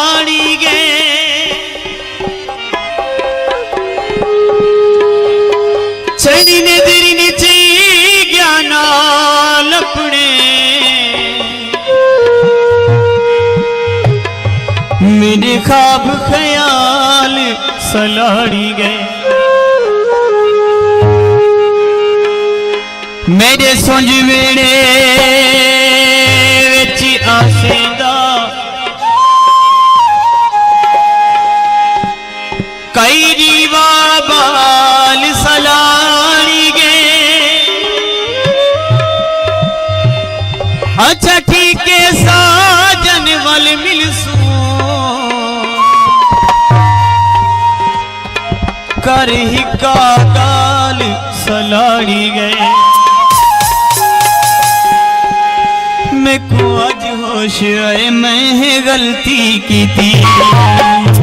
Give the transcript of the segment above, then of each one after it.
सलाड़ी गे चढ़ी ने तेरी नीचे ज्ञाना लपड़े मेरे ख्वाब ख्याल सलाड़ी गए मेरे सुंज वेड़े विच आसेंदा कई रीवा बाल सलाड़ी गए अच्छा ठीक है साजन वाल मिलसू कर ही का गाल सलाड़ी गए मैं को आज होश आए मैं गलती की थी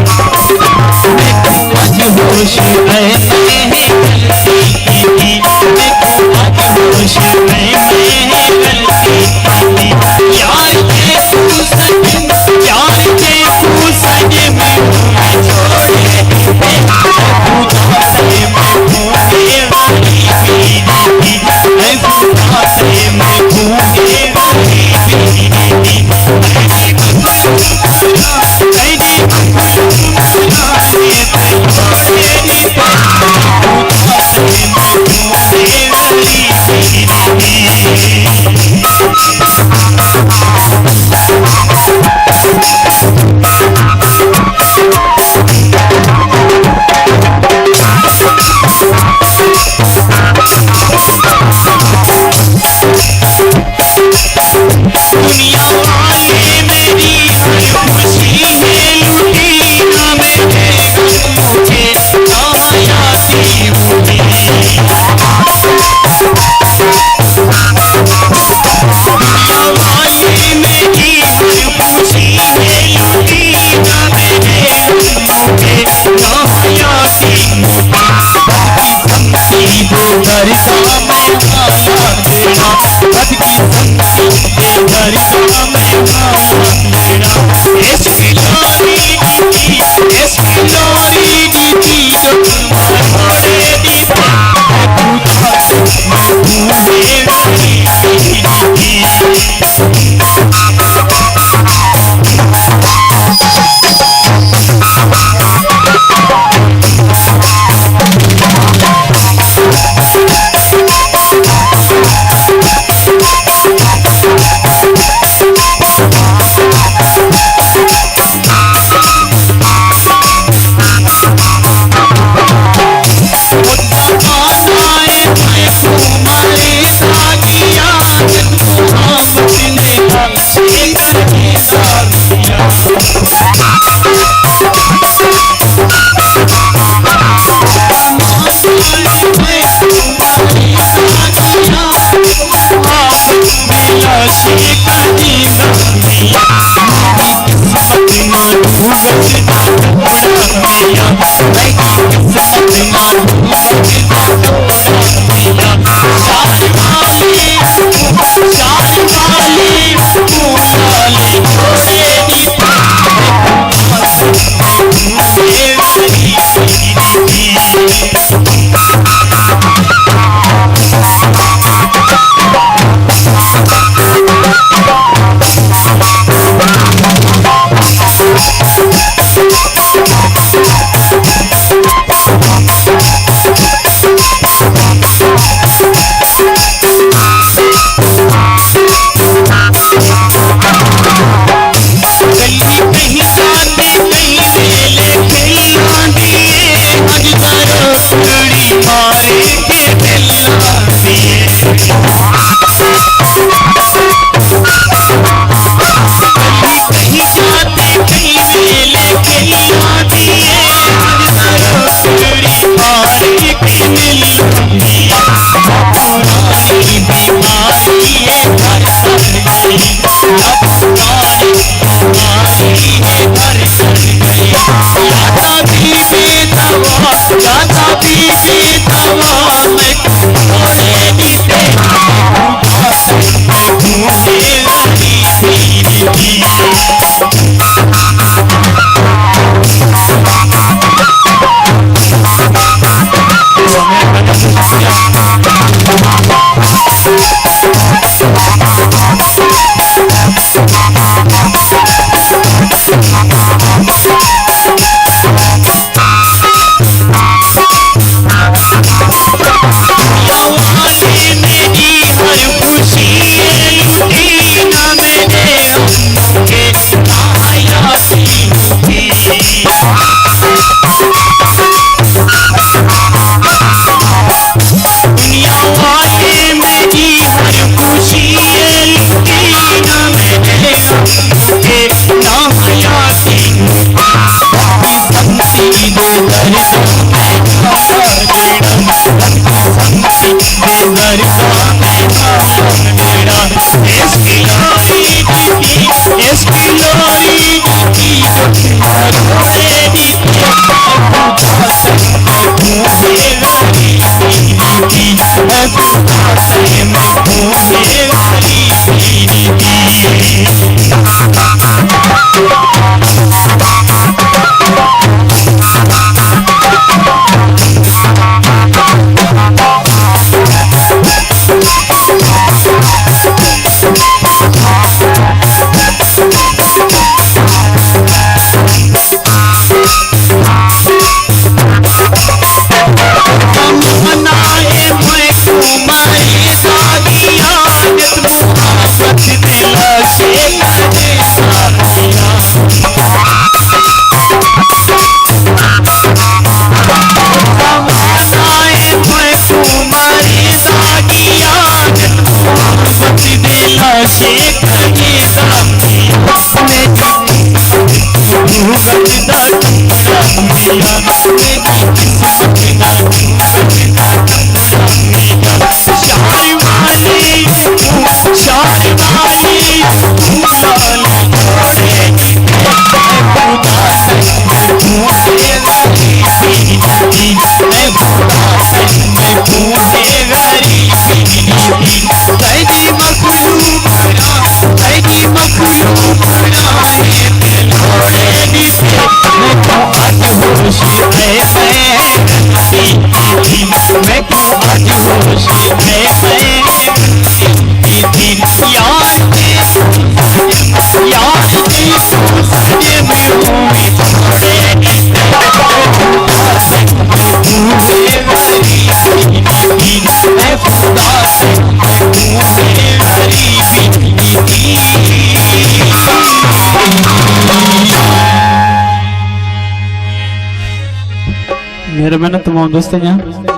मैं को आज होश आए मैं गलती की थी मैं को आज होश आए मैं गलती की थी यार के तू सजन यार के तू सजन मैं छोड़े ये करेगा मेरा भूगलदा टुकड़ा मेरा मेरी किस्मत का भूगलदा टुकड़ा मेरा शार वाली लाल छोड़ेगी खुदा संग ढूंढे गरीबी मैं खुदा संग ढूंढे गरीबी तेरी मखलूक बनाए दिलोड़े दी मैं क्यों आज होश है मैं क्यों आज होश है यार की सजे में हुई थोड़े मैं खुदा से मेरे मैंने तमाम दोस्तों